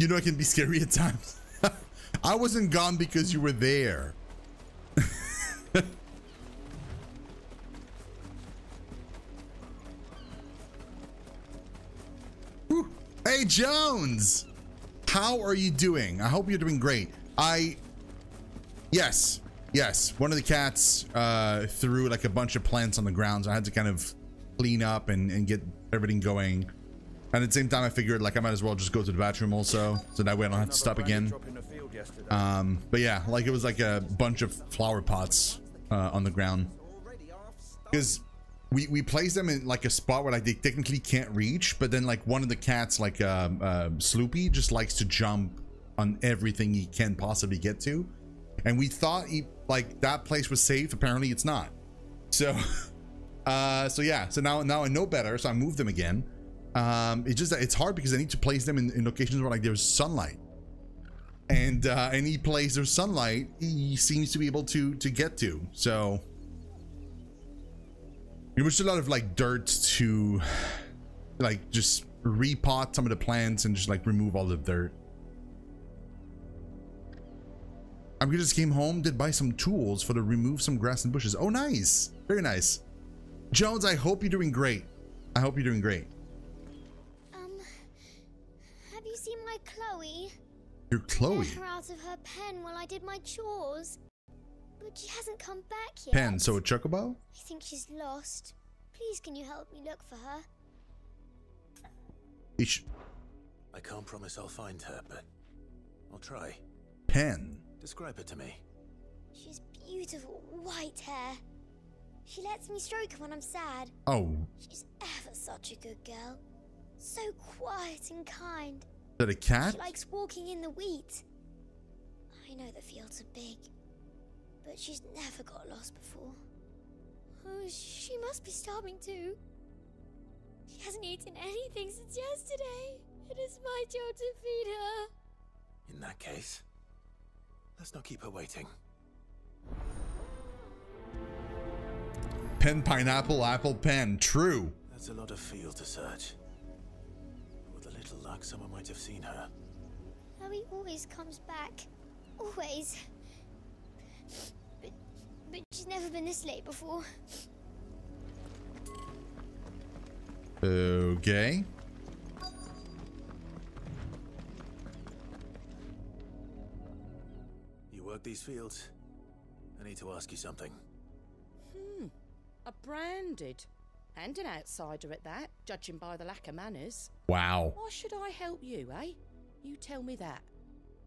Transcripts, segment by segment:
You know it can be scary at times. I wasn't gone because you were there. Hey Jones, how are you doing? I hope you're doing great. Yes, one of the cats threw like a bunch of plants on the ground, so I had to kind of clean up and get everything going. And at the same time, I figured like I might as well just go to the bathroom also, so that way I don't have to stop again. But yeah, like it was like a bunch of flower pots on the ground, because we placed them in like a spot where like they technically can't reach, but then like one of the cats, like Sloopy, just likes to jump on everything he can possibly get to, and we thought like that place was safe. Apparently it's not. So so yeah, so now I know better, so I moved them again. It's just that it's hard because I need to place them in locations where like there's sunlight, and any place there's sunlight he seems to be able to get to. So it was a lot of like dirt to like just repot some of the plants and just like remove all the dirt. I just came home, did buy some tools for to remove some grass and bushes. Oh nice, very nice. Jones, I hope you're doing great. I hope you're doing great. Have you seen my Chloe? Your Chloe? I let her out of her pen while I did my chores, but she hasn't come back yet. Pen, so a chocobo? I think she's lost. Please, can you help me look for her? I can't promise I'll find her, but I'll try. Pen. Describe her to me. She's beautiful white hair. She lets me stroke her when I'm sad. Oh. She's ever such a good girl. So quiet and kind. Is that a cat? She likes walking in the wheat. I know the fields are big, but she's never got lost before. Oh, she must be starving too. She hasn't eaten anything since yesterday. It is my job to feed her. In that case, let's not keep her waiting. Pen, pineapple, apple, pen. True. That's a lot of field to search. With a little luck, someone might have seen her. Chloe always comes back. Always. But she's never been this late before. Okay. You work these fields? I need to ask you something. A branded. And an outsider at that, judging by the lack of manners. Wow. Why should I help you, eh? You tell me that.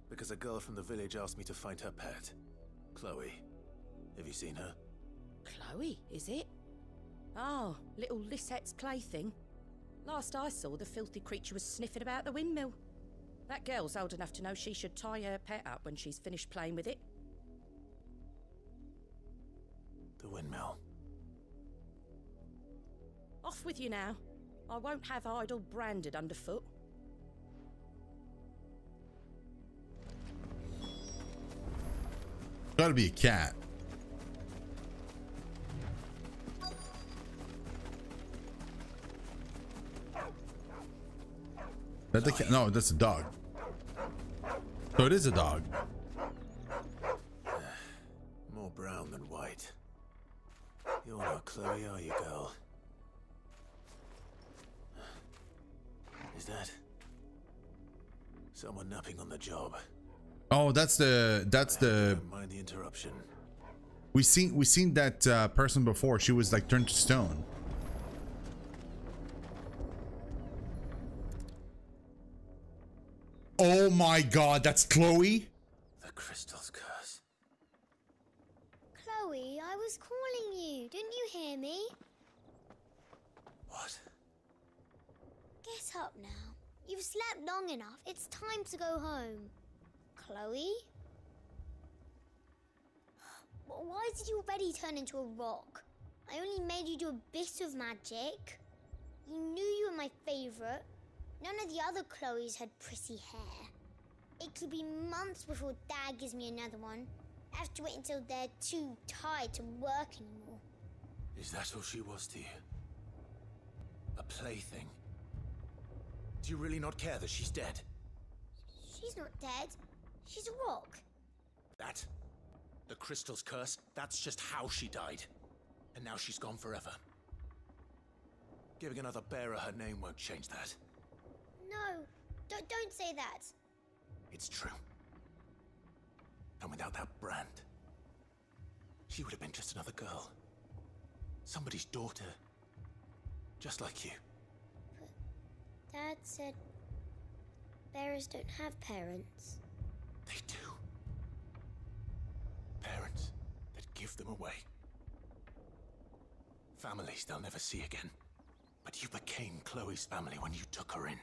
Because a girl from the village asked me to find her pet. Chloe. Have you seen her? Chloe, is it? Oh, little Lisette's plaything. Last I saw, the filthy creature was sniffing about the windmill. That girl's old enough to know she should tie her pet up when she's finished playing with it. The windmill. Off with you now. I won't have idle branded underfoot. Gotta be a cat. That's a cat. No, that's a dog. So it is a dog. More brown than white. You're not Chloe, are you, girl? Is that someone napping on the job? Oh, that's the Don't mind the interruption. we seen that person before. She was like turned to stone. Oh my god, that's Chloe? The crystal's curse. Chloe, I was calling you. Didn't you hear me? What? Get up now. You've slept long enough. It's time to go home. Chloe? Why did you already turn into a rock? I only made you do a bit of magic. You knew you were my favorite. None of the other Chloes had pretty hair. It could be months before Dad gives me another one. I have to wait until they're too tired to work anymore. Is that all she was to you? A plaything? Do you really not care that she's dead? She's not dead. She's a rock. That? The crystal's curse? That's just how she died. And now she's gone forever. Giving another bearer her name won't change that. No, don't say that. It's true. And without that brand, she would have been just another girl. Somebody's daughter. Just like you. But Dad said bearers don't have parents. They do. Parents that give them away. Families they'll never see again. But you became Chloe's family when you took her in.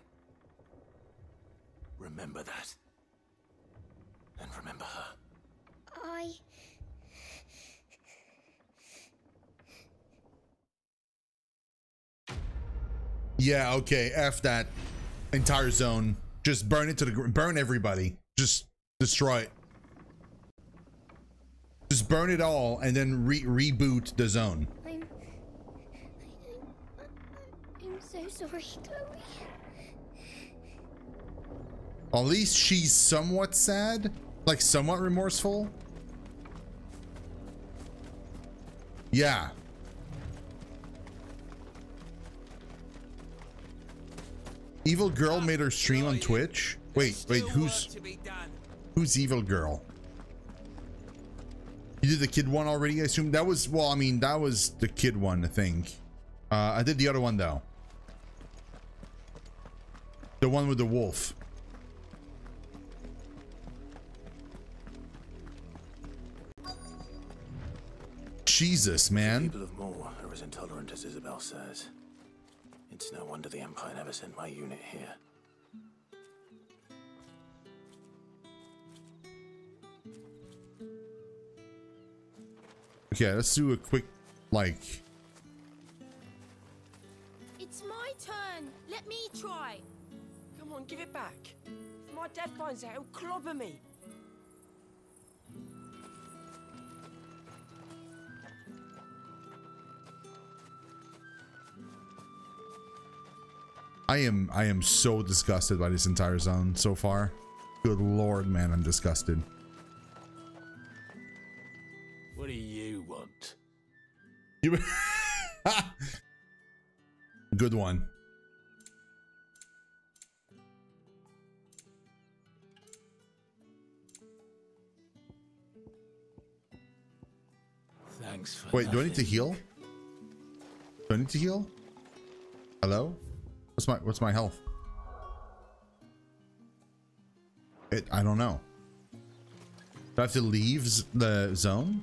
Remember that. And remember her. Yeah, okay, F that entire zone. Just burn it to the burn everybody. Just destroy it. Just burn it all and then reboot the zone. I'm so sorry, Chloe. At least she's somewhat sad, like somewhat remorseful. Yeah. Evil Girl made her stream on Twitch. Wait, who's Evil Girl? You did the kid one already, I assume? That was, well, I mean, that was the kid one, I think. I did the other one though. The one with the wolf. Jesus, man. People of Moor are as intolerant as Isabel says. It's no wonder the Empire never sent my unit here. Okay, let's do a quick, like... It's my turn. Let me try. Come on, give it back. If my dad finds out, he'll clobber me. I am so disgusted by this entire zone so far. Good lord, man, I'm disgusted. What do you want? You good one. Thanks for Wait, do I need to heal? Do I need to heal? Hello? What's my health? I don't know. Do I have to leave the zone?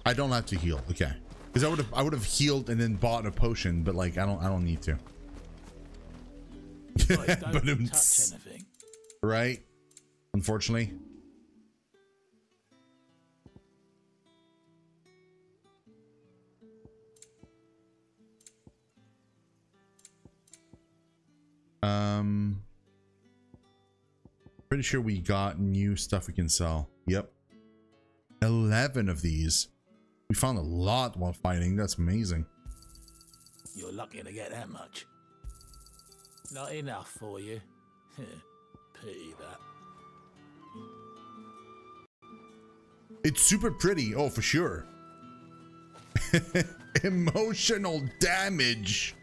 I don't have to heal. Okay. Because I would have healed and then bought a potion, but like I don't need to. Right, don't touch anything. Right? Unfortunately. Pretty sure we got new stuff we can sell. Yep. 11 of these. We found a lot while fighting. That's amazing. You're lucky to get that much. Not enough for you. Pity that. It's super pretty. Oh, for sure. Emotional damage.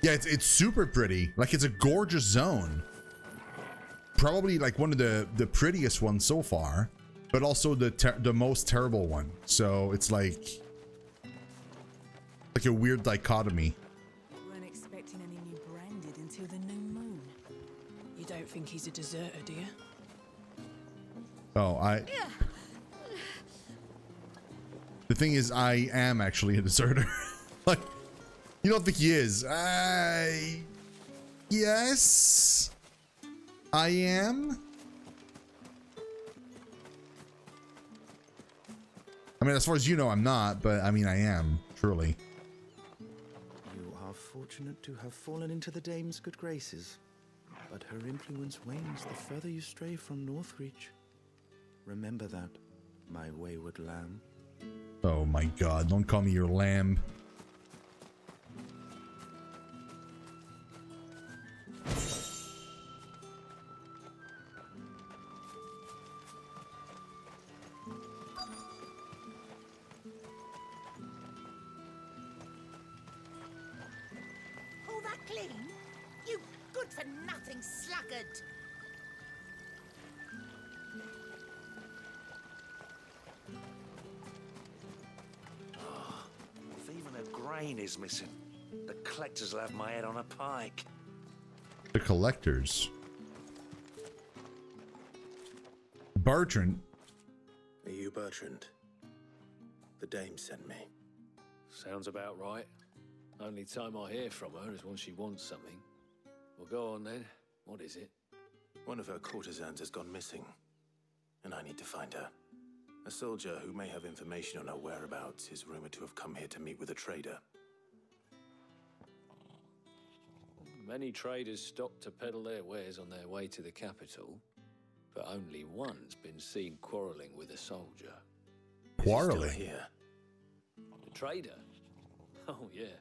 Yeah, it's super pretty. Like, it's a gorgeous zone. Probably like one of the prettiest ones so far, but also the most terrible one. So it's like a weird dichotomy. Weren't expecting any new branded until the new moon. You don't think he's a deserter, do you? Oh, the thing is, I am actually a deserter. Like, you don't think he is? Yes, I am. I mean, as far as you know, I'm not, but I mean, I am, truly. You are fortunate to have fallen into the dame's good graces, but her influence wanes the further you stray from Northreach. Remember that, my wayward lamb. Oh my god, don't call me your lamb. filthing sluggard! If even a grain is missing, the collectors will have my head on a pike. The collectors. Bertrand. Are you Bertrand? The dame sent me. Sounds about right. Only time I hear from her is when she wants something. Well, go on then. What is it? One of her courtesans has gone missing, and I need to find her. A soldier who may have information on her whereabouts is rumored to have come here to meet with a trader. Many traders stop to peddle their wares on their way to the capital, but only one's been seen quarrelling with a soldier. Quarrelling? Here. The trader? Oh, yeah.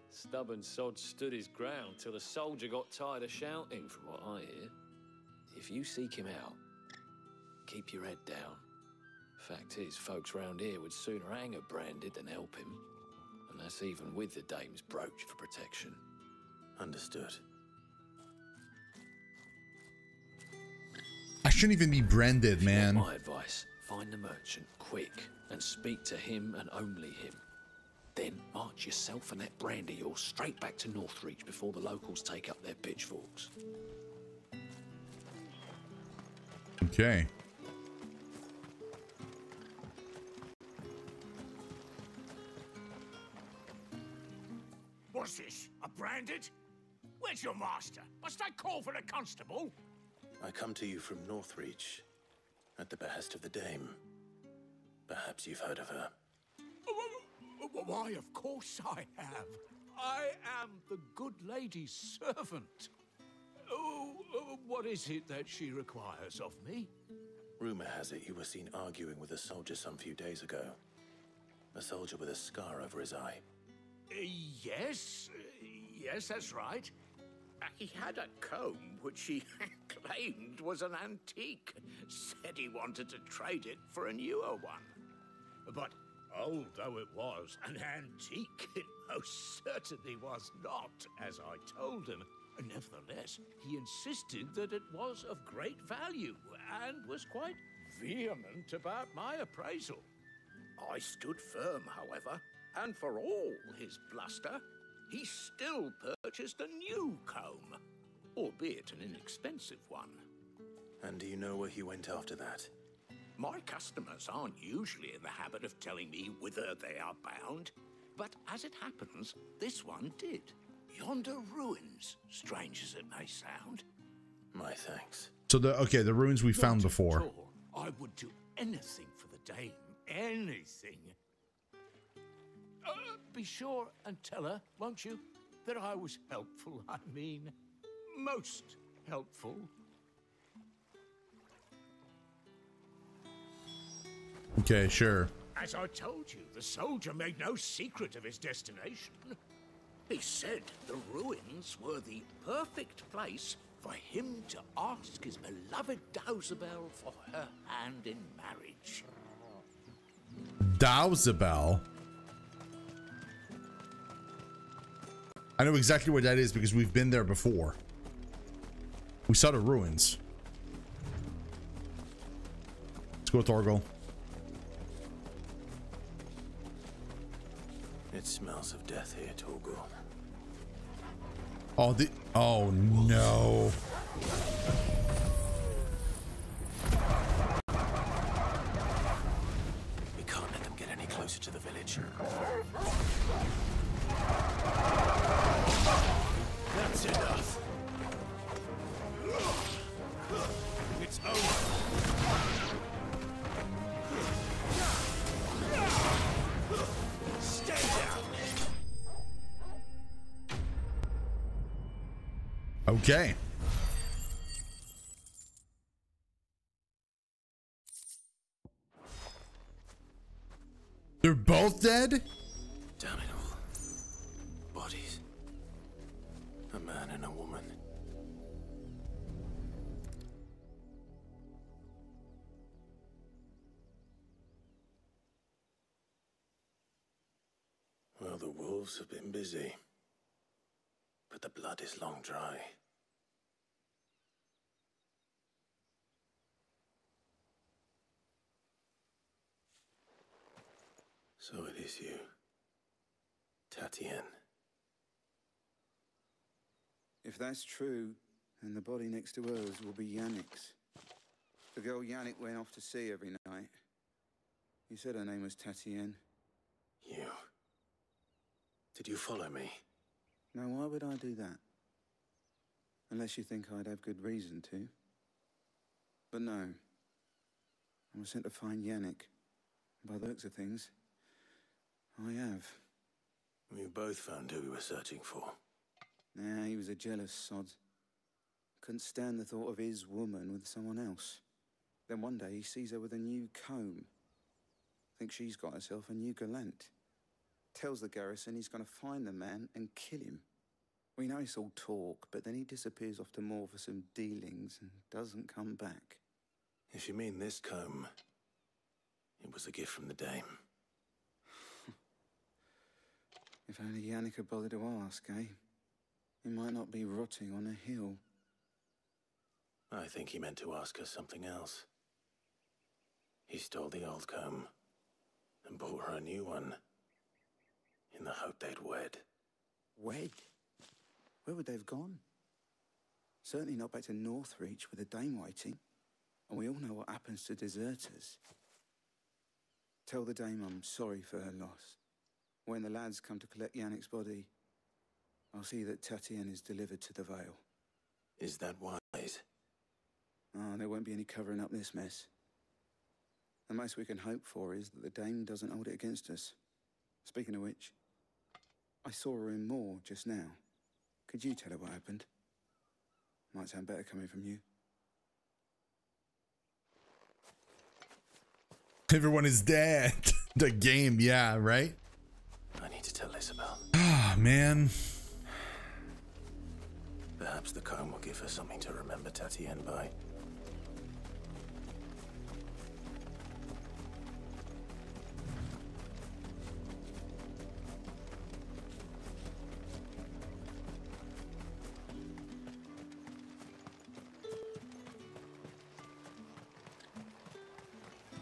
Stubborn sod stood his ground till the soldier got tired of shouting, from what I hear. If you seek him out, keep your head down. Fact is, folks round here would sooner hang a branded than help him. And that's even with the dame's brooch for protection. Understood. I shouldn't even be branded, man. My advice, find the merchant quick and speak to him and only him. Then march yourself and that brandy yours straight back to Northreach before the locals take up their pitchforks. Okay. What's this? A branded? Where's your master? Must I call for a constable? I come to you from Northreach, at the behest of the dame. Perhaps you've heard of her. Why, of course I have. I am the good lady's servant. Oh, what is it that she requires of me? Rumor has it you were seen arguing with a soldier some few days ago. A soldier with a scar over his eye. Yes, that's right. He had a comb which he claimed was an antique. Said he wanted to trade it for a newer one. But old though it was, an antique it most certainly was not, as I told him. Nevertheless, he insisted that it was of great value and was quite vehement about my appraisal. I stood firm, however, and for all his bluster, he still purchased a new comb, albeit an inexpensive one. And do you know where he went after that? My customers aren't usually in the habit of telling me whither they are bound, but as it happens, this one did. Yonder ruins, strange as it may sound. My thanks. So the ruins we found before. I would do anything for the dame, anything. Be sure and tell her, won't you, that I was helpful. I mean, most helpful. Okay, sure. As I told you, the soldier made no secret of his destination. He said the ruins were the perfect place for him to ask his beloved Dowsabel for her hand in marriage. Dowsabel? I know exactly where that is because we've been there before. We saw the ruins. Let's go with Torgal. It smells of death here, Torgal. Oh no. We can't let them get any closer to the village. That's enough. It's over. Stay down. Okay. They're both dead? Damn it all. Bodies. A man and a woman. Well, the wolves have been busy. But the blood is long dry. So it is you, Tatienne. If that's true, then the body next to hers will be Yannick's. The girl Yannick went off to sea every night. You said her name was Tatienne. You... Did you follow me? Now, why would I do that? Unless you think I'd have good reason to. But no. I was sent to find Yannick. By the looks of things, I have. We both found who we were searching for. Nah, he was a jealous sod. Couldn't stand the thought of his woman with someone else. Then one day he sees her with a new comb. Thinks she's got herself a new gallant. Tells the garrison he's going to find the man and kill him. We know it's all talk, but then he disappears off to Moor for some dealings and doesn't come back. If you mean this comb, it was a gift from the dame. If only Yannick had bothered to ask, eh? He might not be rotting on a hill. I think he meant to ask her something else. He stole the old comb and bought her a new one in the hope they'd wed. Wed? Where would they have gone? Certainly not back to Northreach with a dame waiting. And we all know what happens to deserters. Tell the dame I'm sorry for her loss. When the lads come to collect Yannick's body, I'll see that Tatienne is delivered to the Vale. Is that wise? Oh, there won't be any covering up this mess. The most we can hope for is that the dame doesn't hold it against us. Speaking of which, I saw her in Moor just now. Could you tell her what happened? Might sound better coming from you. Everyone is dead. The game, yeah, right? I need to tell Isabel. Ah, man. Perhaps the comb will give her something to remember Tatienne by.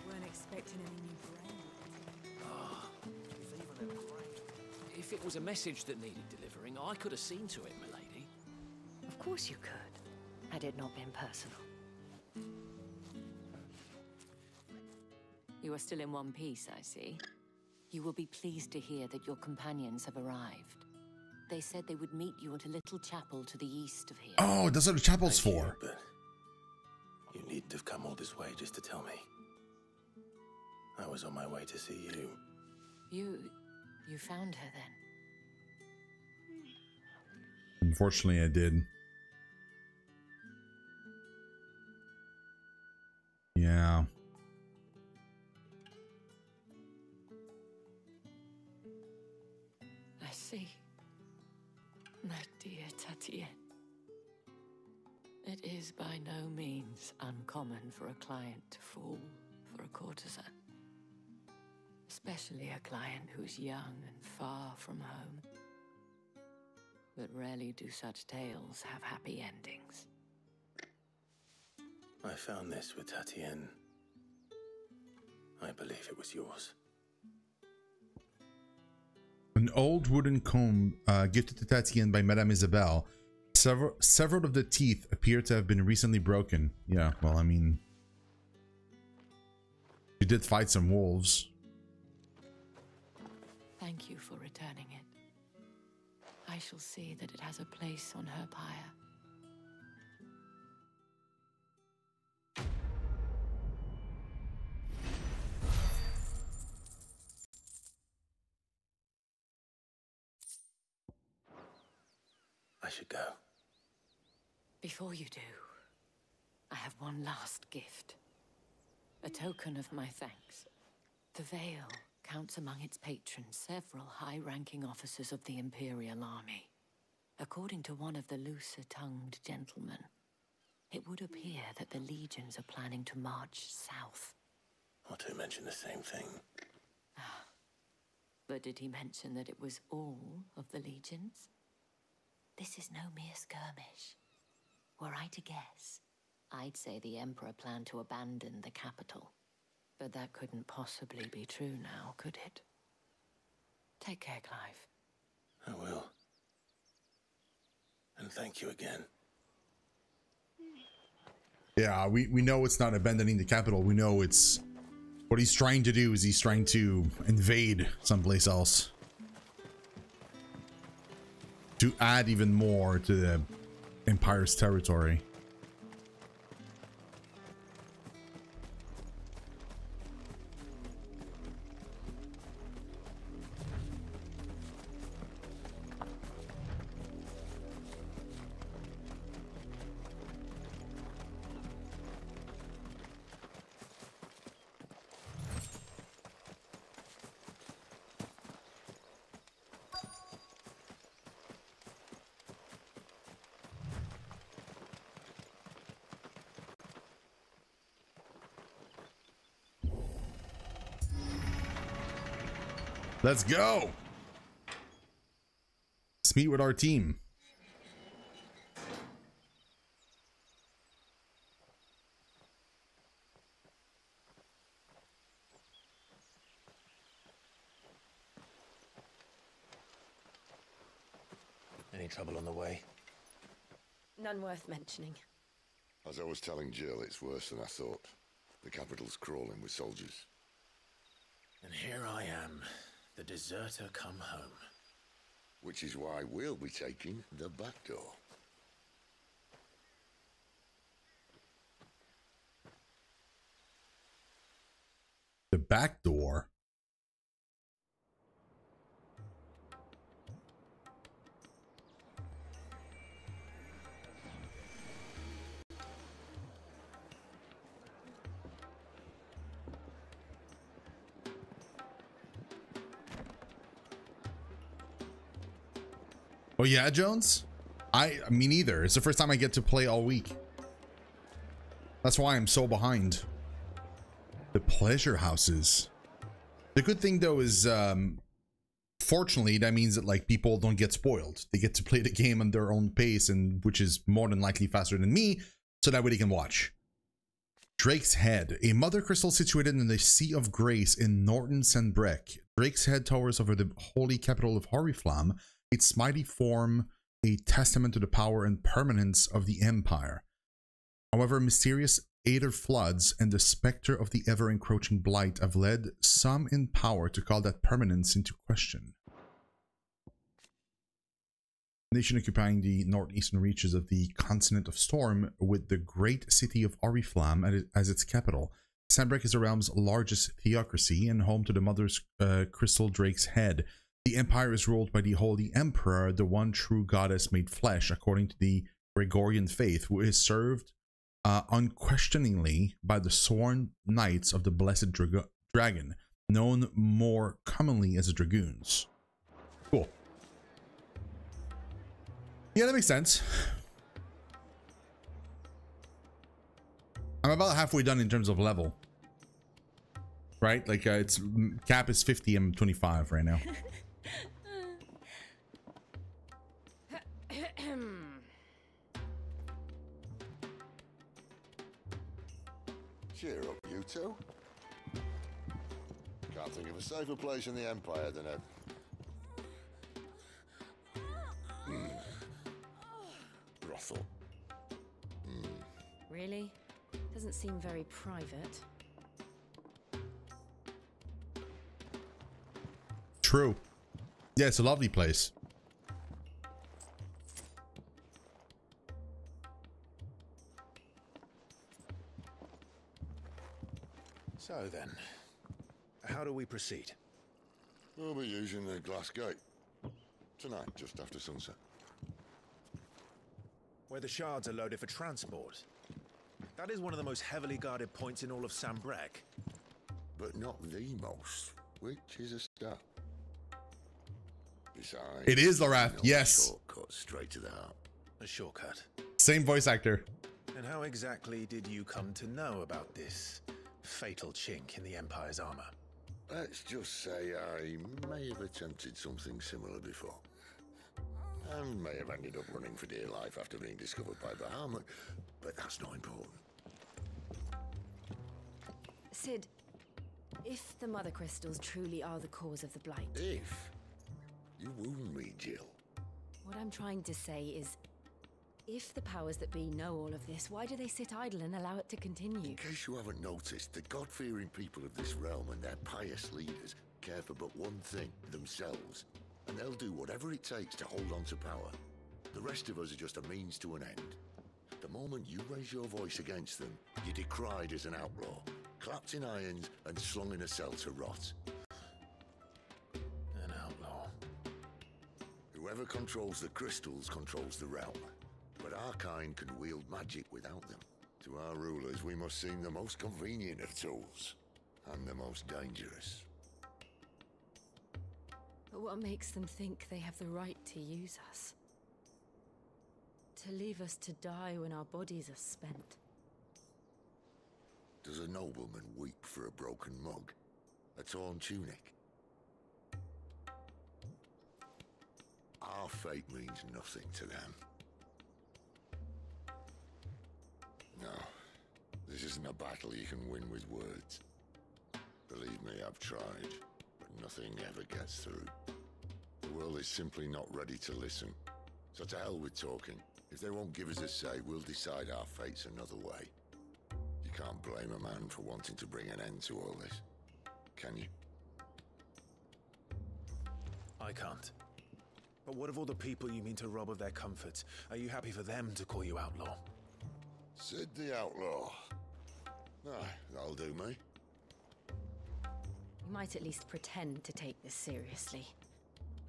Weren't expecting any new brand. If it was a message that needed delivering, I could have seen to it, milady. Of course you could, had it not been personal. You are still in one piece, I see. You will be pleased to hear that your companions have arrived. They said they would meet you at a little chapel to the east of here. Oh, that's what the chapel's for. But you needn't have come all this way just to tell me. I was on my way to see you. You found her then? Unfortunately, I did. Yeah. I see. My dear Tatienne. It is by no means uncommon for a client to fall for a courtesan. Especially a client who's young and far from home. But rarely do such tales have happy endings. I found this with Tatienne. I believe it was yours. An old wooden comb gifted to Tatienne by Madame Isabelle. Several of the teeth appear to have been recently broken. Yeah, well, I mean, she did fight some wolves. Thank you for returning it. I shall see that it has a place on her pyre. I should go. Before you do, I have one last gift. A token of my thanks. The Vale counts among its patrons several high-ranking officers of the Imperial army. According to one of the looser-tongued gentlemen, it would appear that the legions are planning to march south. Or to mention the same thing. But did he mention that it was all of the legions? This is no mere skirmish. Were I to guess, I'd say the Emperor planned to abandon the capital. But that couldn't possibly be true now, could it? Take care, Clive. I will. And thank you again. Yeah, we know it's not abandoning the capital. We know it's what he's trying to do is he's trying to invade someplace else to add even more to the Empire's territory. Let's go. Let's meet with our team. Any trouble on the way? None worth mentioning. As I was telling Jill, it's worse than I thought. The capital's crawling with soldiers. And here I am, the deserter come home. Which is why we'll be taking the back door. The back door? Oh yeah, Jones? Me neither. It's the first time I get to play all week. That's why I'm so behind. The pleasure houses. The good thing though is, fortunately, that means that like people don't get spoiled. They get to play the game on their own pace, and which is more than likely faster than me, so that way they can watch. Drake's Head, a mother crystal situated in the Sea of Grace in Norton Sanbrec. Drake's Head towers over the holy capital of Oriflamme. Its mighty form a testament to the power and permanence of the Empire. However, mysterious Aether floods and the specter of the ever-encroaching blight have led some in power to call that permanence into question. Nation occupying the northeastern reaches of the continent of Storm with the great city of Oriflamme as its capital. Sanbrec is the realm's largest theocracy and home to the Mother's Crystal Drake's Head. The Empire is ruled by the Holy Emperor, the one true goddess made flesh, according to the Gregorian faith, who is served unquestioningly by the sworn knights of the Blessed Dragon, known more commonly as the Dragoons. Cool. Yeah, that makes sense. I'm about halfway done in terms of level. Right? Like, it's cap is 50, I'm 25 right now. Cheer up, you two. Can't think of a safer place in the Empire than a... brothel. Really? Doesn't seem very private. True. Yeah, it's a lovely place. So then, how do we proceed? We'll be using the glass gate. Tonight, just after sunset. Where the shards are loaded for transport. That is one of the most heavily guarded points in all of Sanbrec. But not the most, which is a start. Besides, it is Lorath, yes. Shortcut straight to the heart. A shortcut. Same voice actor. And how exactly did you come to know about this fatal chink in the Empire's armor? Let's just say I may have attempted something similar before. And may have ended up running for dear life after being discovered by Bahamut, but that's not important. Sid, if the Mother Crystals truly are the cause of the blight... If? You wound me, Jill. What I'm trying to say is, if the powers that be know all of this, why do they sit idle and allow it to continue? In case you haven't noticed, the God-fearing people of this realm and their pious leaders care for but one thing, themselves. And they'll do whatever it takes to hold on to power. The rest of us are just a means to an end. The moment you raise your voice against them, you're decried as an outlaw, clapped in irons and slung in a cell to rot. An outlaw. Whoever controls the crystals controls the realm. But our kind can wield magic without them. To our rulers, we must seem the most convenient of tools, and the most dangerous. But what makes them think they have the right to use us? To leave us to die when our bodies are spent? Does a nobleman weep for a broken mug? A torn tunic? Our fate means nothing to them. No, this isn't a battle you can win with words. Believe me, I've tried, but nothing ever gets through. The world is simply not ready to listen. So to hell with talking. If they won't give us a say, we'll decide our fates another way. You can't blame a man for wanting to bring an end to all this, can you? I can't. But what of all the people you mean to rob of their comforts? Are you happy for them to call you outlaw? Sid the Outlaw. Ah, that'll do me. You might at least pretend to take this seriously.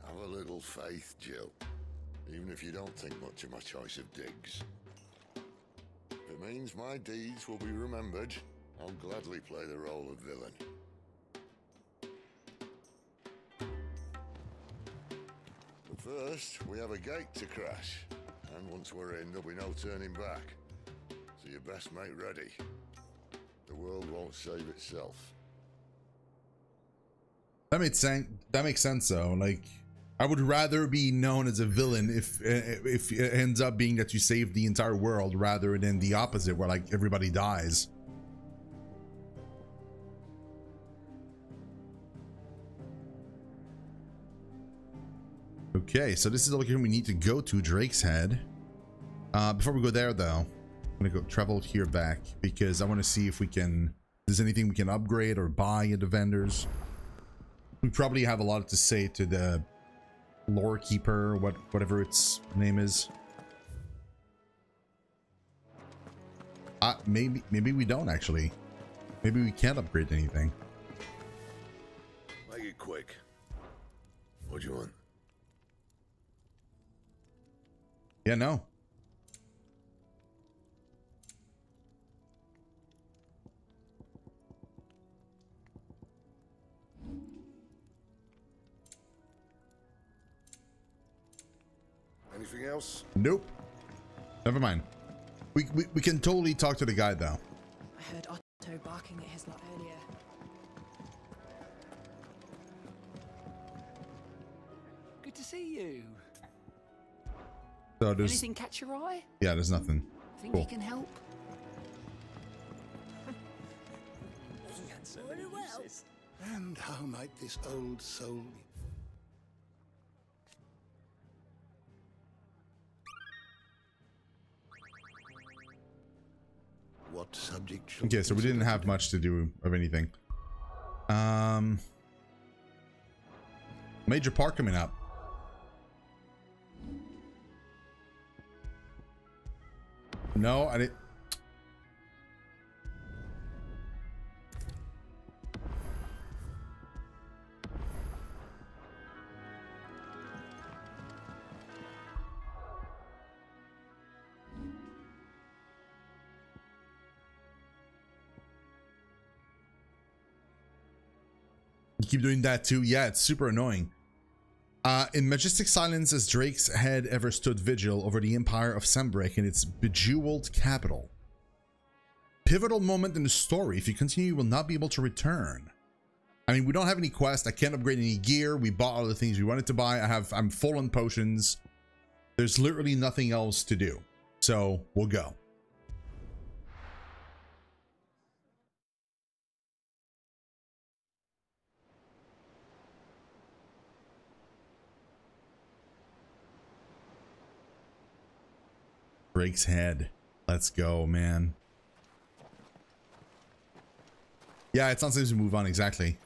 Have a little faith, Jill. Even if you don't think much of my choice of digs. If it means my deeds will be remembered, I'll gladly play the role of villain. But first, we have a gate to crash. And once we're in, there'll be no turning back. So you best make ready. The world won't save itself. That makes sense. That makes sense, though. Like, I would rather be known as a villain if it ends up being that you save the entire world, rather than the opposite, where like everybody dies. Okay, so this is the location we need to go to, Drake's Head. Before we go there, though, I'm gonna go travel here back because I want to see if we can. If there's anything we can upgrade or buy at the vendors. We probably have a lot to say to the lore keeper, whatever its name is. Maybe we don't actually. Maybe we can't upgrade anything. Make it quick. What do you want? Yeah, no. Anything else? Nope. Never mind. We can totally talk to the guy though. I heard Otto barking at his lot earlier. Good to see you. So there's Anything catch your eye? yeah, there's nothing. Think Cool. you can help? Very well. And how might this old soul be? What subject shall Okay, so we didn't have much to do of anything. Major Park coming up. No, I didn't. You keep doing that too. Yeah, it's super annoying. In majestic silence as Drake's head ever stood vigil over the empire of Sembrek and its bejeweled capital. Pivotal moment in the story. If you continue, you will not be able to return. I mean, we don't have any quests. I can't upgrade any gear. We bought all the things we wanted to buy. I'm full on potions. There's literally nothing else to do. So we'll go. Drake's head. Let's go, man. Yeah, it's not supposed to move on exactly.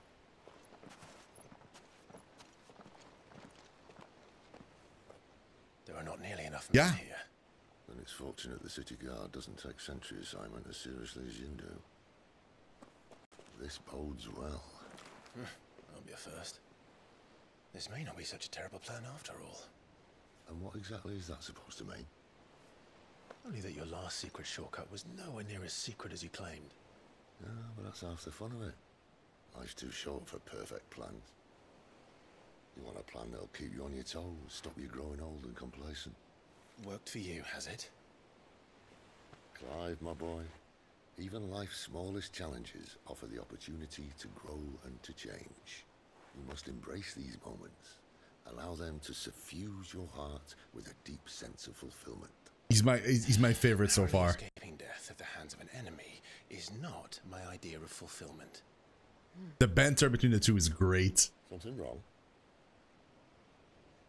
There are not nearly enough men here. Then it's fortunate the city guard doesn't take sentry assignment as seriously as you do. This bodes well. That'll be a first. This may not be such a terrible plan after all. And what exactly is that supposed to mean? Only that your last secret shortcut was nowhere near as secret as you claimed. Yeah, but that's half the fun of it. Life's too short for perfect plans. You want a plan that'll keep you on your toes, stop you growing old and complacent. Worked for you, has it? Clive, my boy, even life's smallest challenges offer the opportunity to grow and to change. You must embrace these moments. Allow them to suffuse your heart with a deep sense of fulfillment. He's my favorite so far. Escaping death at the hands of an enemy is not my idea of fulfillment. The banter between the two is great. Something wrong?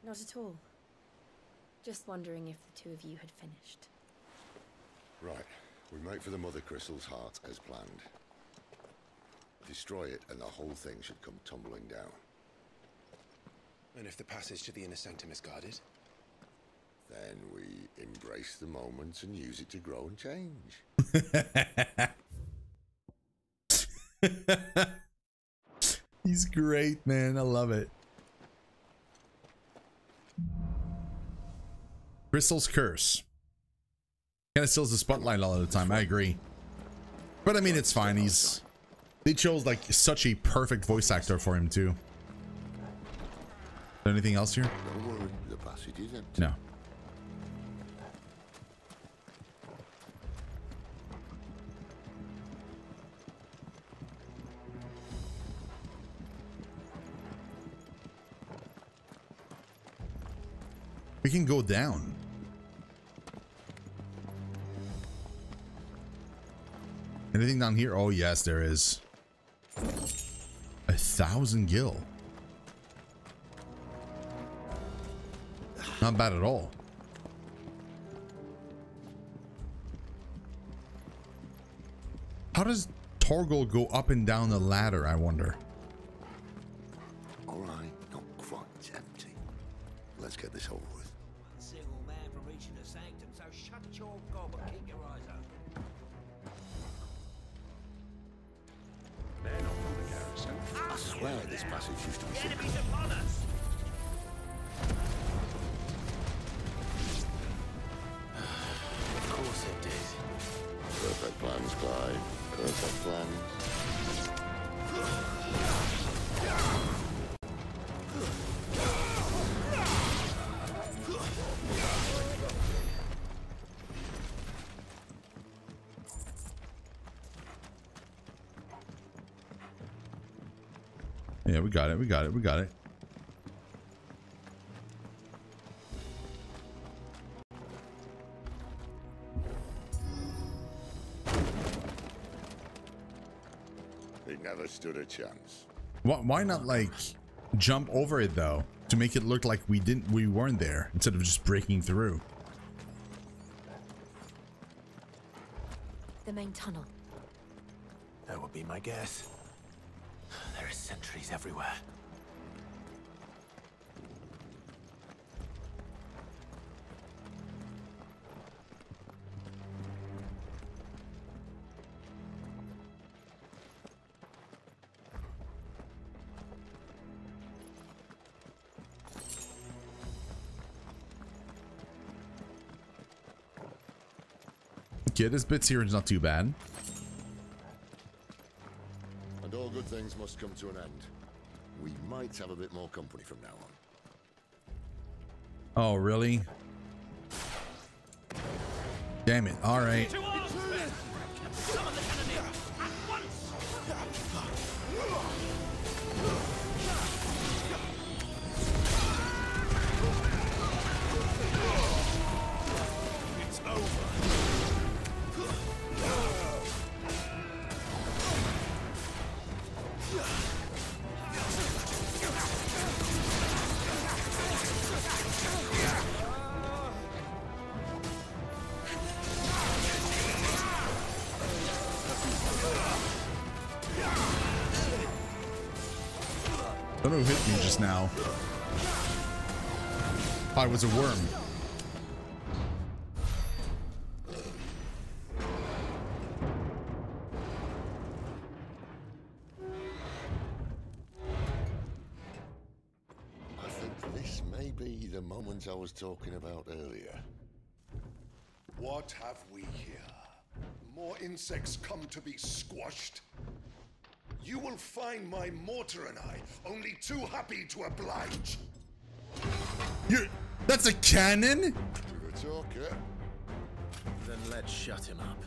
Not at all. Just wondering if the two of you had finished. Right. We make for the Mothercrystal's heart as planned. Destroy it and the whole thing should come tumbling down. And if the passage to the inner sanctum is guarded? Then we embrace the moment and use it to grow and change. He's great, man. I love it. Crystal's Curse. Kind of steals the spotlight all the time. I agree. But I mean, it's fine. They chose like such a perfect voice actor for him too. Is there anything else here? Don't worry, the passage is empty. No. We can go down. Anything down here? Oh yes, there is. 1,000 gil. Not bad at all. How does Torgal go up and down the ladder, I wonder? All right, not quite empty. Let's get this over with. Single man from reaching the sanctum, so shut your gob and keep your eyes open. They're not from the garrison. I swear this passage used to be secret. Enemies upon us! Of course it did. Perfect plans, Clive. Perfect plans. Yeah, we got it. We got it. We got it. They never stood a chance. Why not like jump over it though, to make it look like we weren't there instead of just breaking through? The main tunnel. That would be my guess. There are sentries everywhere. Okay, this bit here is not too bad. And all good things must come to an end. We might have a bit more company from now on. Oh, really? Damn it. All right. Summon the Cannonier at once! It's over. wonder who hit me just now. Oh, it was a worm. I think this may be the moment I was talking about earlier. What have we here? More insects come to be squashed? You will find my mortar and I only too happy to oblige. That's a cannon? To the talker. Then let's shut him up.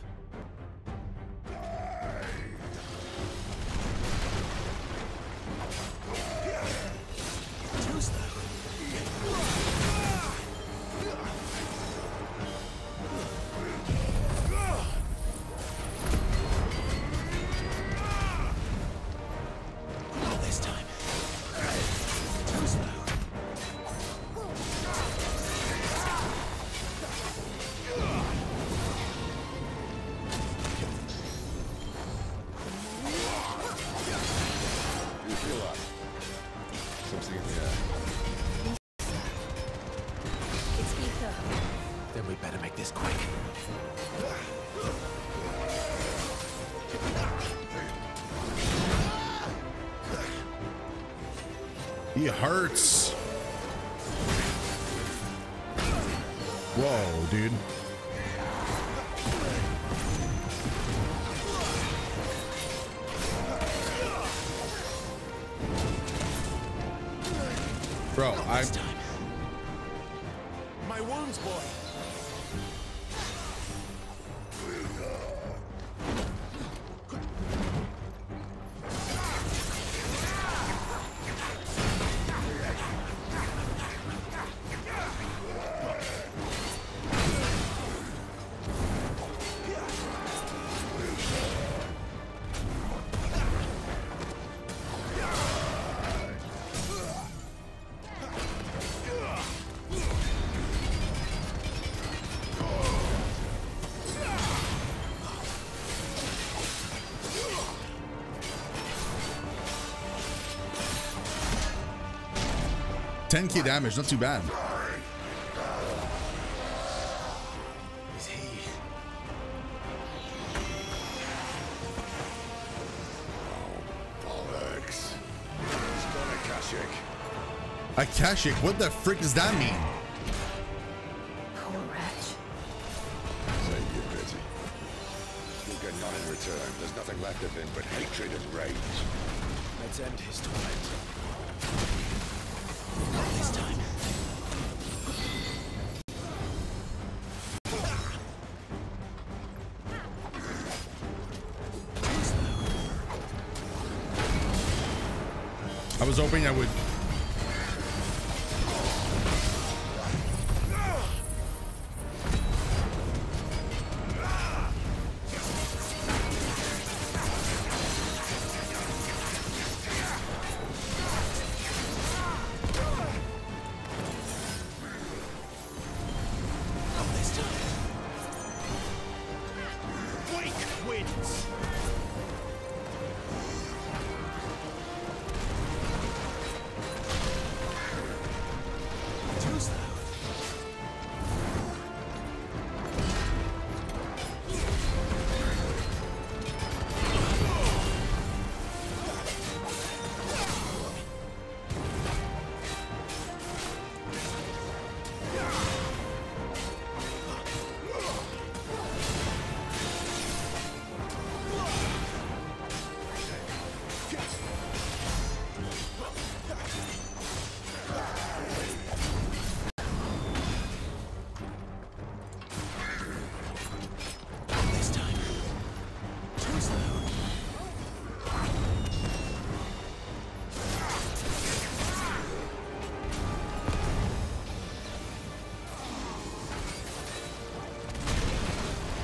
He hurts. Whoa, dude. Bro, My wounds, boy. $10K damage, not too bad. Is he? Bollocks. He's got Akashic. Akashic? What the frick does that mean? Poor wretch. Save your pity. You'll get none in return. There's nothing left of him but hatred and rage. Let's end his torment. Not this time. I was hoping I would.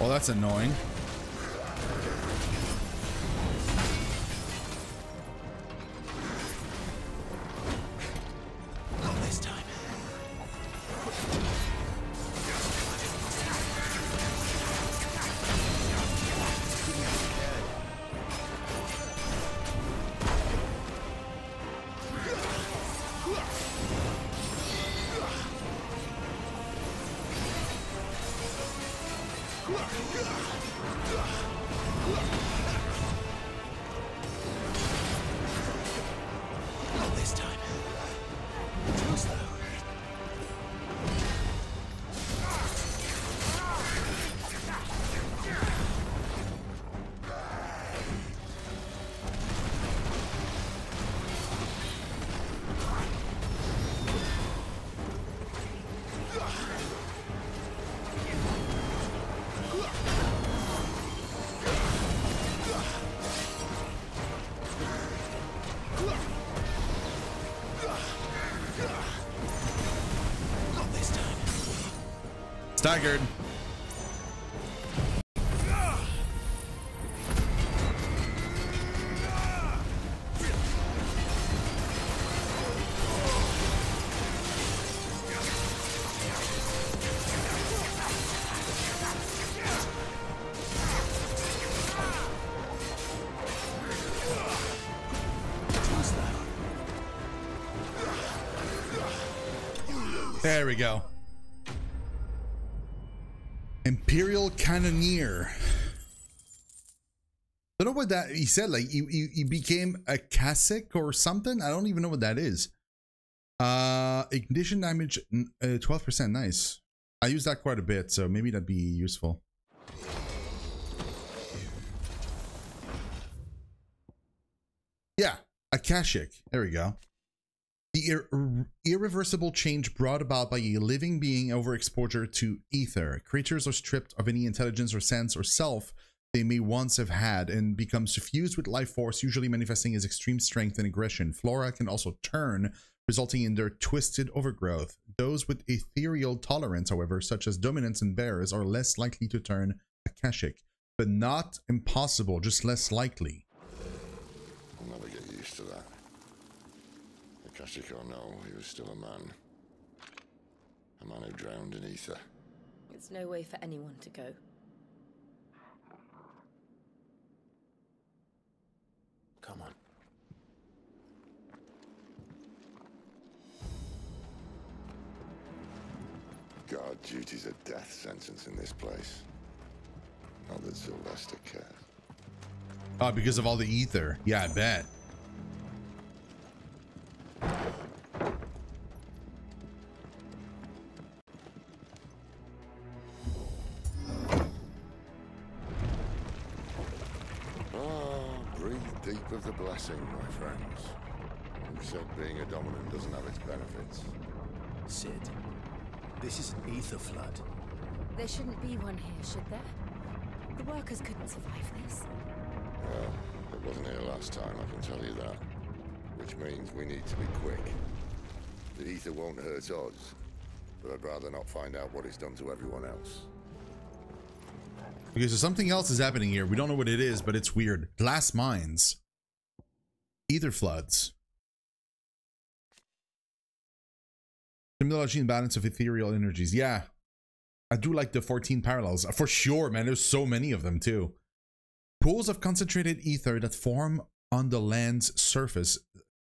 Oh, that's annoying. Not this time. Not this time. Too slow. Staggered. There we go. Imperial Cannonier. I don't know what that he said. Like he became a Akashic or something. I don't even know what that is. Ignition damage 12%. Nice. I use that quite a bit, so maybe that'd be useful. Yeah, Akashic. There we go. The irreversible change brought about by a living being overexposure to ether. Creatures are stripped of any intelligence or sense or self they may once have had and become suffused with life force, usually manifesting as extreme strength and aggression. Flora can also turn, resulting in their twisted overgrowth. Those with ethereal tolerance, however, such as dominants and bears, are less likely to turn Akashic, but not impossible, just less likely. I'll never get used to that. Akashic or no, he was still a man. A man who drowned in ether. It's no way for anyone to go. Come on. Guard duty's a death sentence in this place. Not that Sylvester cares. Oh, because of all the ether. Yeah, I bet. Deep of the blessing, my friends. Who said being a dominant doesn't have its benefits? Sid, this is an ether flood. There shouldn't be one here, should there? The workers couldn't survive this. Well, it wasn't here last time, I can tell you that. Which means we need to be quick. The ether won't hurt us, but I'd rather not find out what it's done to everyone else. Okay, so something else is happening here. We don't know what it is, but it's weird. Glass mines. Ether floods. Similarity and balance of ethereal energies. Yeah. I do like the 14 parallels. For sure, man. There's so many of them, too. Pools of concentrated ether that form on the land's surface,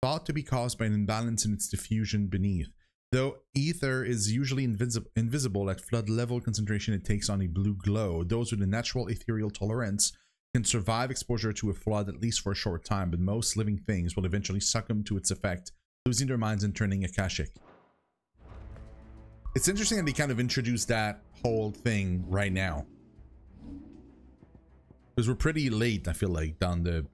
thought to be caused by an imbalance in its diffusion beneath. Though ether is usually invisible at flood level concentration, it takes on a blue glow. Those with a natural ethereal tolerance can survive exposure to a flood at least for a short time, but most living things will eventually succumb to its effect, losing their minds and turning Akashic. It's interesting that they kind of introduced that whole thing right now. Because we're pretty late, I feel like, down the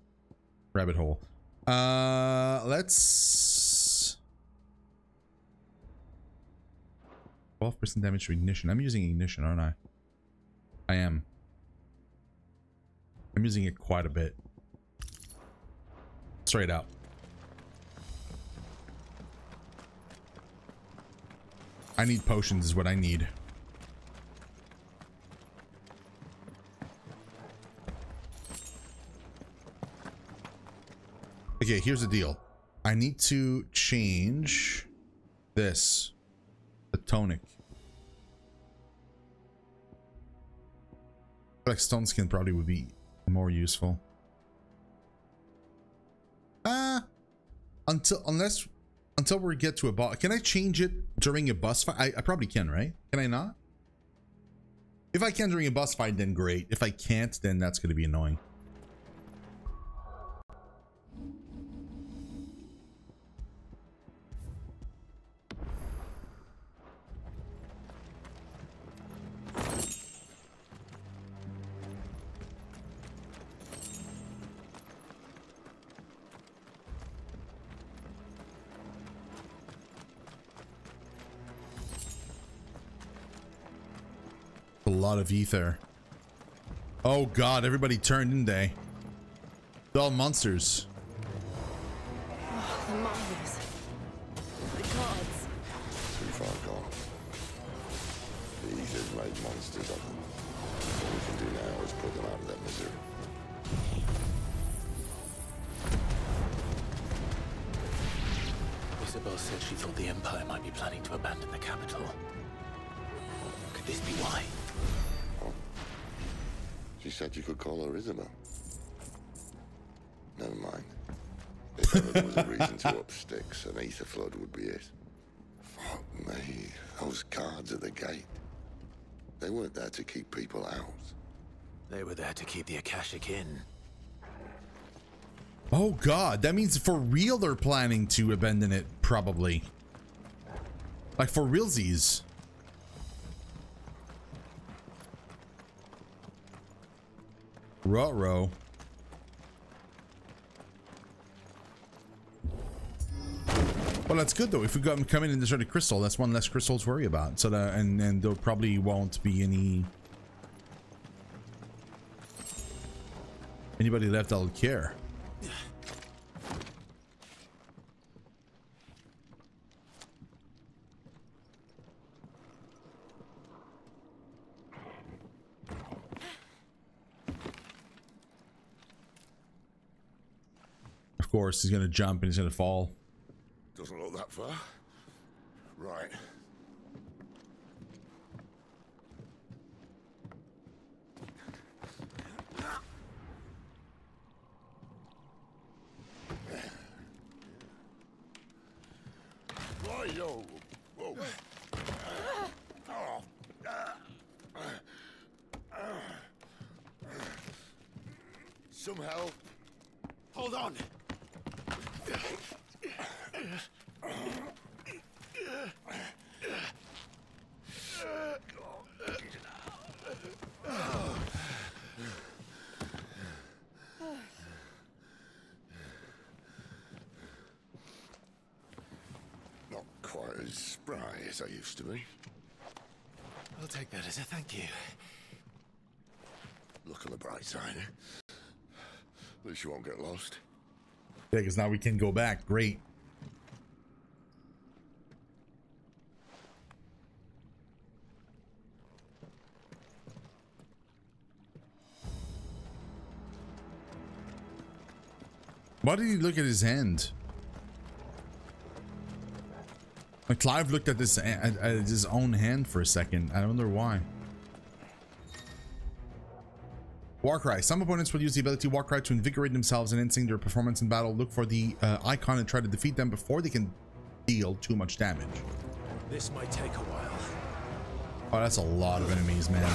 rabbit hole. Let's... 12% damage to ignition. I'm using ignition, aren't I? I am. I'm using it quite a bit. Straight out. I need potions is what I need. Okay, here's the deal. I need to change this. The tonic. I feel like stone skin probably would be more useful. Until we get to a boss. Can I change it during a boss fight? I probably can, right? Can I not? If I can during a boss fight, then great. If I can't, then that's going to be annoying. A lot of ether. Oh god, everybody turned, didn't they? They're all monsters. Oh, the mines. The gods. Too far gone. The ether's made monsters of them. All we can do now is put them out of their misery. Isabel said she thought the Empire might be planning to abandon the capital. Could this be why? She said you could call her Isabel. Never mind. If ever there was a reason to up sticks, an ether flood would be it. Fuck me. Those guards at the gate. They weren't there to keep people out. They were there to keep the Akashic in. Oh god, that means for real they're planning to abandon it, probably. Like for realsies. Ruh-roh. Well, that's good though. If we come in and destroy the crystal, that's one less crystal to worry about. So that and there probably won't be anybody left that'll care. Of course, he's gonna jump and he's gonna fall. Doesn't look that far. Right. Right-yo. Whoa. Some help. Hold on. Not quite as spry as I used to be. I'll take that as a thank you. Look on the bright side. At least you won't get lost. Yeah, because now we can go back. Great. Why did he look at his hand? Like Clive looked at this at his own hand for a second. I wonder why. Warcry. Some opponents will use the ability Warcry to invigorate themselves and enhance their performance in battle. Look for the icon and try to defeat them before they can deal too much damage. This might take a while. Oh, that's a lot of enemies, man.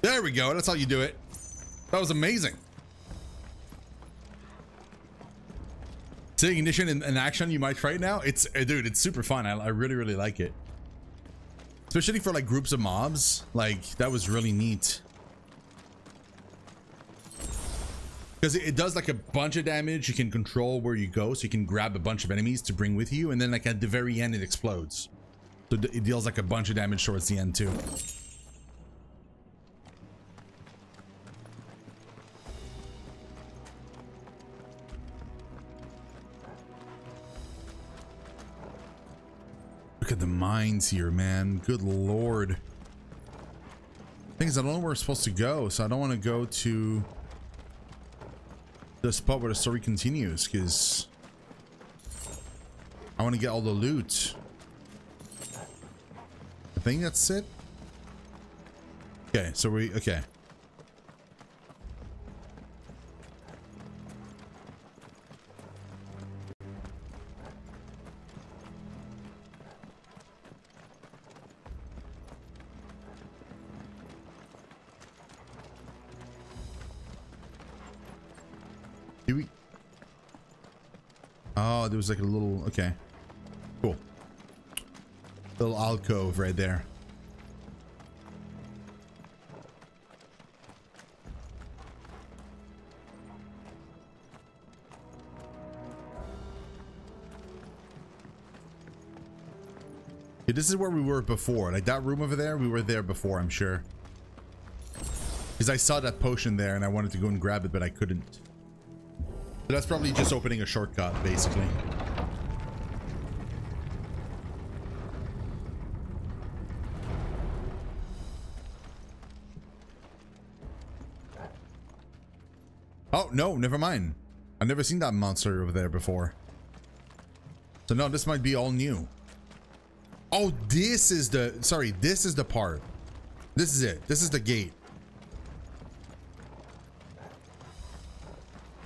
There we go. That's how you do it. That was amazing. Seeing ignition in action, you might try it now. It's dude, it's super fun. I really, really like it. Especially for like groups of mobs. Like that was really neat. Because it does like a bunch of damage. You can control where you go, so you can grab a bunch of enemies to bring with you, and then like at the very end it explodes. So it deals like a bunch of damage towards the end too. at the mines here, man. Good lord. Thing is, I don't know where we're supposed to go, so I don't want to go to the spot where the story continues, because I want to get all the loot. I think that's it. Okay, so okay. Oh, there was like a little, okay, cool, little alcove right there. Okay, this is where we were before, like that room over there. We were there before, I'm sure, because I saw that potion there and I wanted to go and grab it, but I couldn't. So that's probably just opening a shortcut, basically. Oh, no, never mind. I've never seen that monster over there before. So no, this might be all new. Oh, this is the, sorry, this is the part. This is it. This is the gate.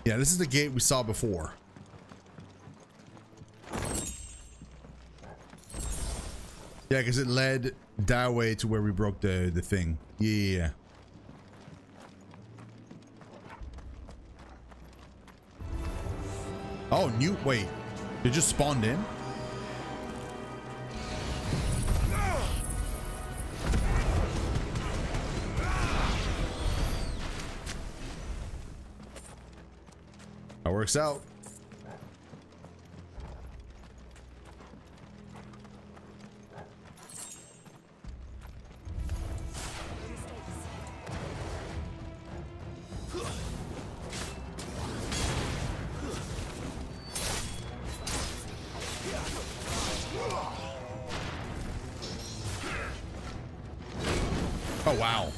Yeah, this is the gate we saw before. Yeah, because it led that way to where we broke the thing. Yeah. Oh, new, wait. They just spawned in? That works out. Oh, wow.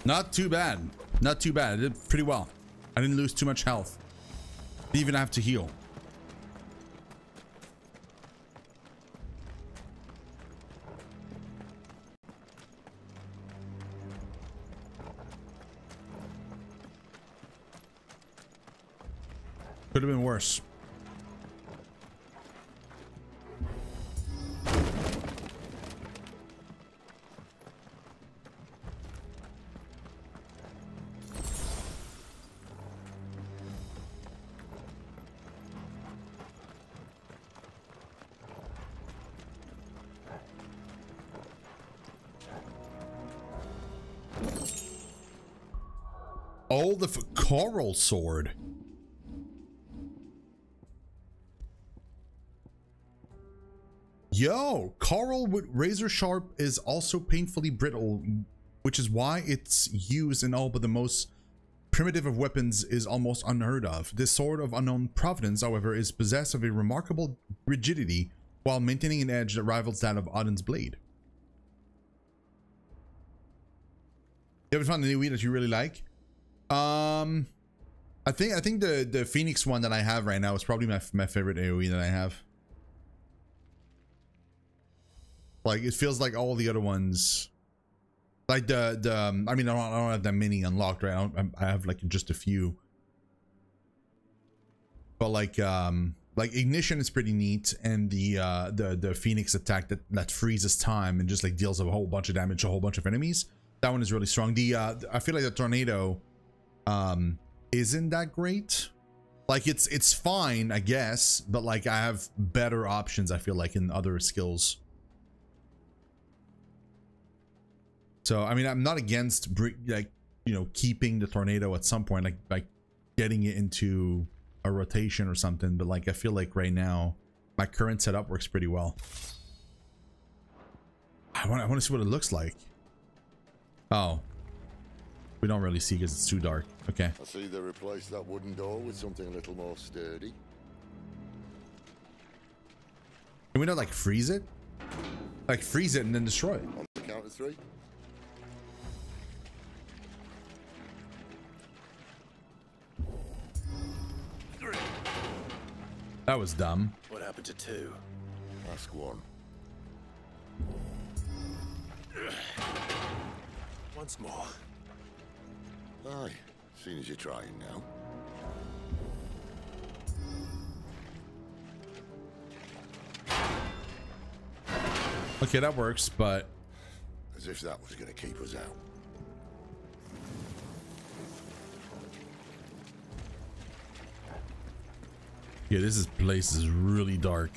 Not too bad. Not too bad. I did pretty well. I didn't lose too much health. Didn't even have to heal. Could have been worse. Oh, the coral sword. Yo, coral with razor sharp is also painfully brittle, which is why its use in all but the most primitive of weapons is almost unheard of. This sword of unknown provenance, however, is possessed of a remarkable rigidity while maintaining an edge that rivals that of Odin's blade. You ever found an AoE that you really like? I think the Phoenix one that I have right now is probably my favorite AoE that I have. Like, it feels like all the other ones, like I mean, I don't have that many unlocked, right? I have like just a few, but like Ignition is pretty neat, and the Phoenix attack that freezes time and just like deals a whole bunch of damage to a whole bunch of enemies. That one is really strong. I feel like the tornado isn't that great. Like it's fine, I guess, but like I have better options, I feel like, in other skills. So I mean, I'm not against, like, you know, keeping the tornado at some point, like getting it into a rotation or something, but like I feel like right now my current setup works pretty well. I want to see what it looks like. Oh, we don't really see because it's too dark. Okay. I see they replaced that wooden door with something a little more sturdy. Can we not like freeze it? Like freeze it and then destroy it? On the count of 3. That was dumb. What happened to 2? Ask 1. Once more. Aye, seeing as you're trying now. Okay, that works, but as if that was going to keep us out. Yeah, this place is really dark.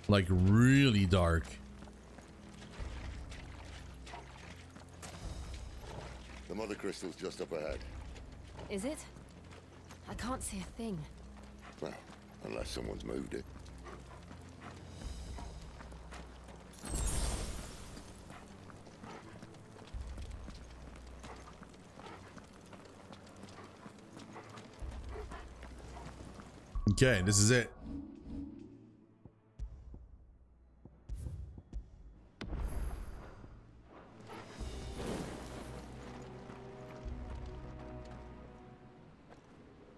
Like really dark. The Mothercrystal's just up ahead. Is it? I can't see a thing. Well, unless someone's moved it. Okay, this is it.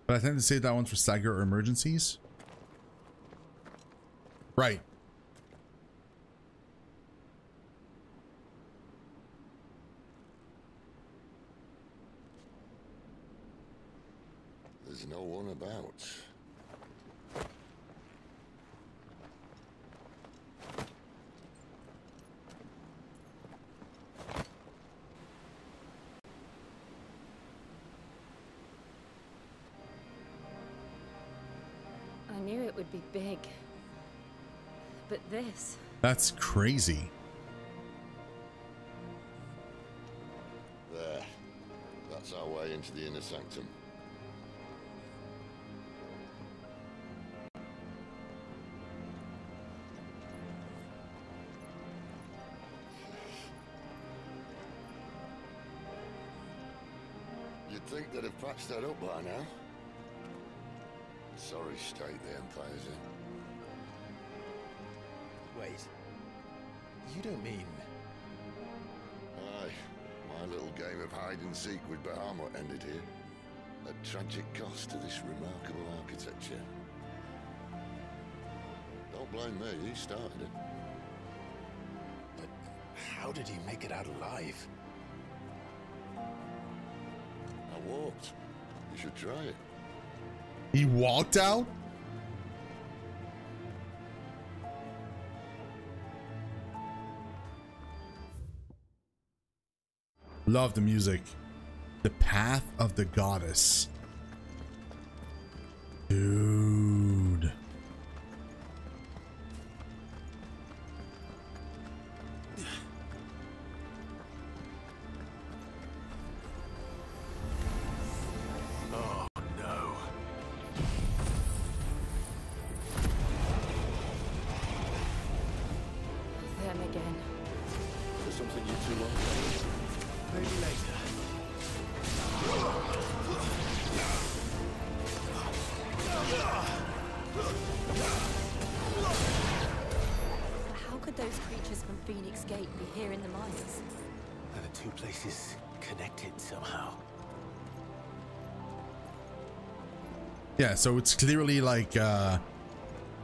But I tend to save that one for stagger or emergencies. Right. There's no one about. I knew it would be big. But this... That's crazy. There. That's our way into the inner sanctum. You'd think they'd have patched that up by now. Sorry state the Empire's in. Wait. You don't mean... Aye. My little game of hide-and-seek with Bahamut ended here. At tragic cost to this remarkable architecture. Don't blame me, he started it. But how did he make it out alive? I walked. You should try it. He walked out? Love the music. The Path of the Goddess. Dude. again. For something you two want. Maybe later. How could those creatures from Phoenix Gate be here in the mines? Are the two places connected somehow? Yeah, so it's clearly like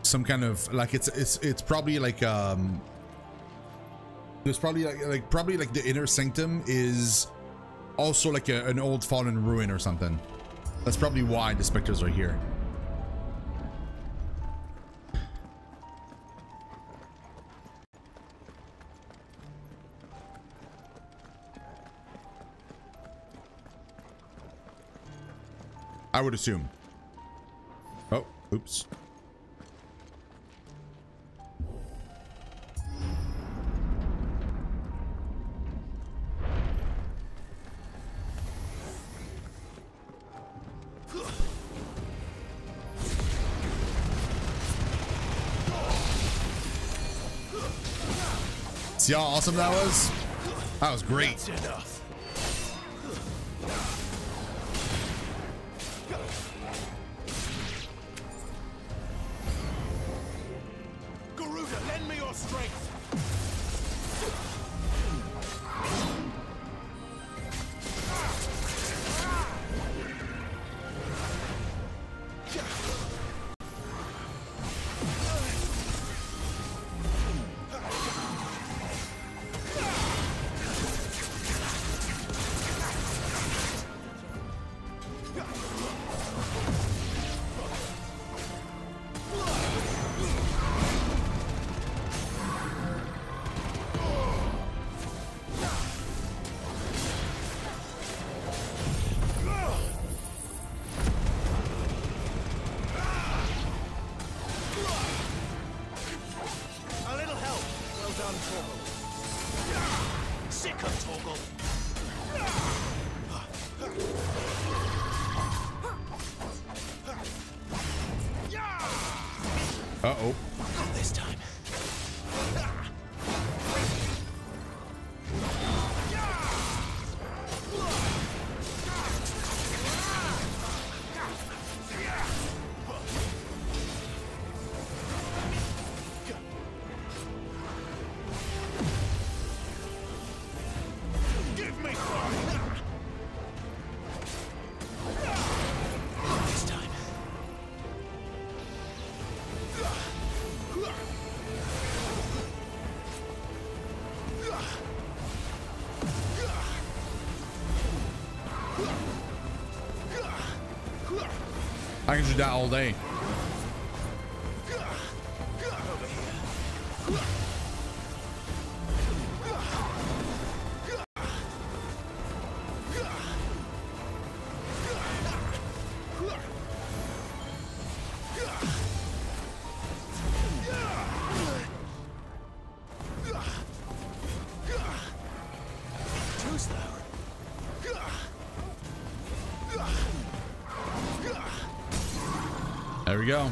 some kind of like it's probably like there's probably like the inner sanctum is also like an old fallen ruin or something. That's probably why the specters are here. I would assume. Oh, oops. See how awesome that was? That was great. That's enough. Garuda, lend me your strength. Uh-oh. Not this time. Give me This time. I can do that all day. Too slow. There we go.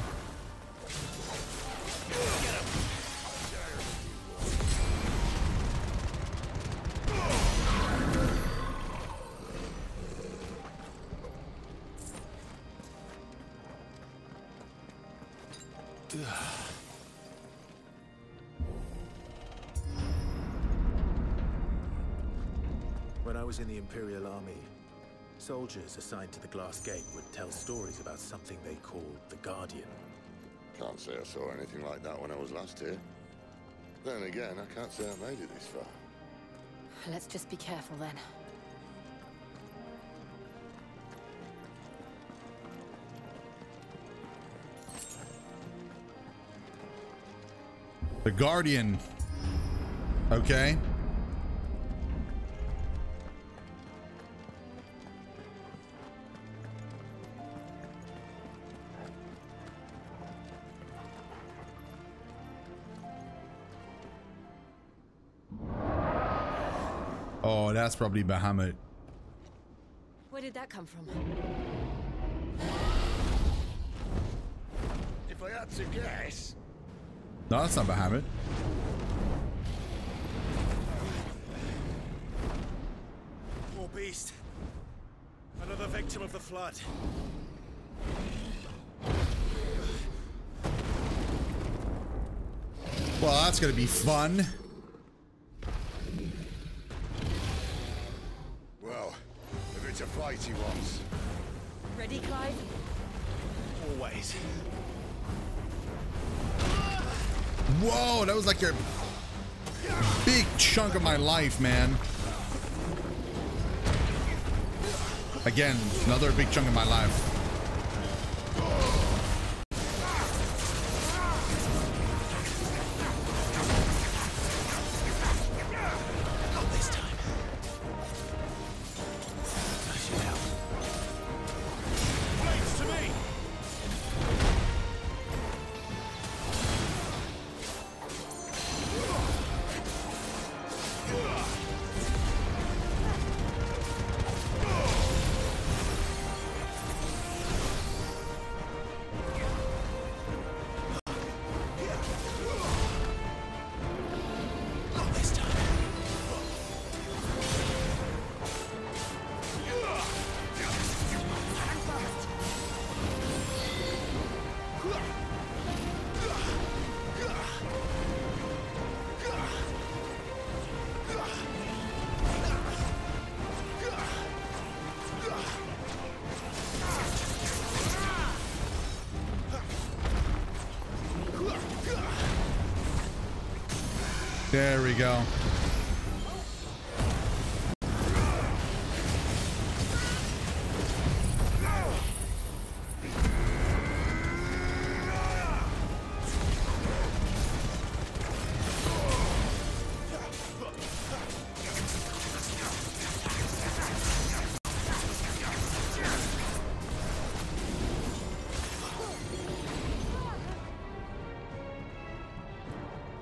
When I was in the Imperial Army, soldiers assigned to the Glass Gate would tell stories about something they called the Guardian. Can't say I saw anything like that when I was last here. Then again, I can't say I made it this far. Let's just be careful then. The Guardian. Okay. Oh, that's probably Bahamut. Where did that come from? If I had to guess, No, that's not Bahamut. beast. Another victim of the flood. Well, that's gonna be fun. Well, if it's a fight he wants. Ready, Clive? Always. Whoa, that was like a big chunk of my life, man. Again, another big chunk of my life. Not this time. Dash it out. Blades to me! There we go.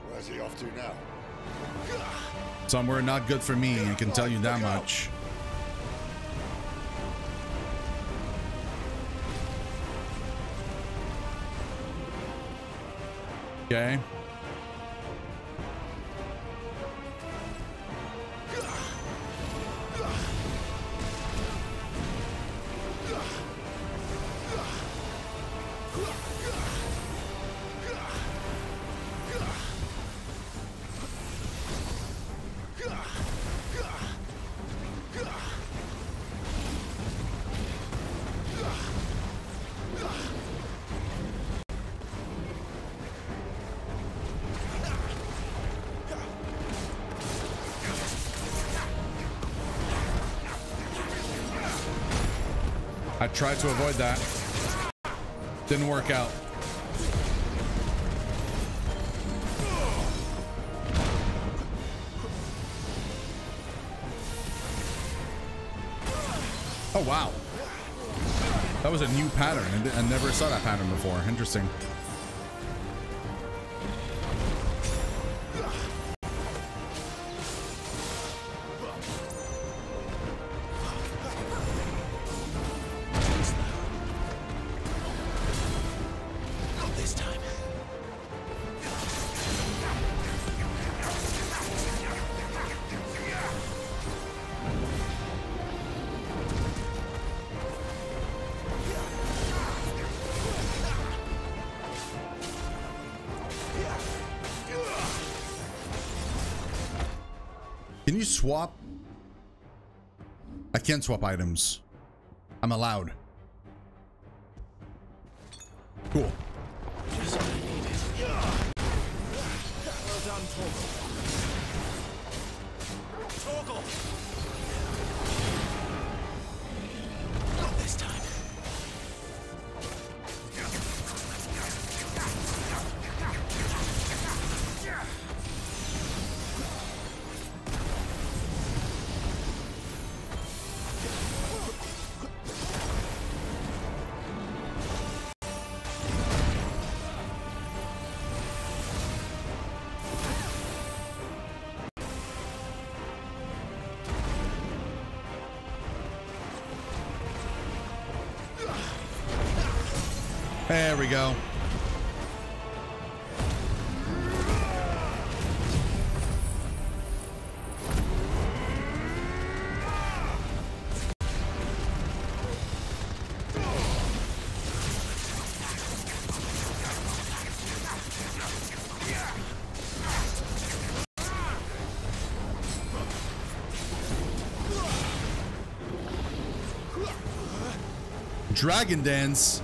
Where's he off to now? Somewhere not good for me, I can tell you that much. Okay. I tried to avoid that. Didn't work out. Oh, wow. That was a new pattern. I never saw that pattern before. Interesting. Can you swap? I can't swap items. I'm allowed. Cool. Just what I needed. Well done, Torgal. Torgal! Not this time. There we go. Dragon dance.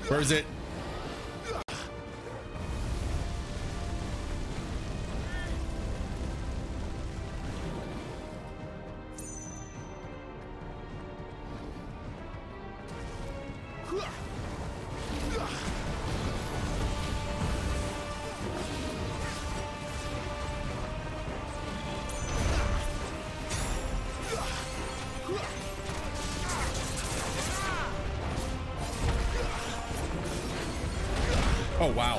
Where is it? Oh, wow.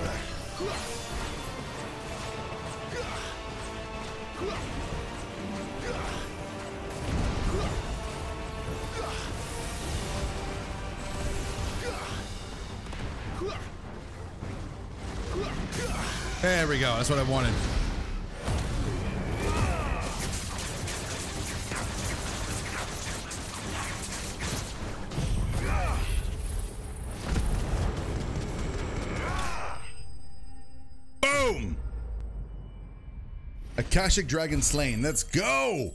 There we go. That's what I wanted. Boom! Akashic Dragon slain. Let's go!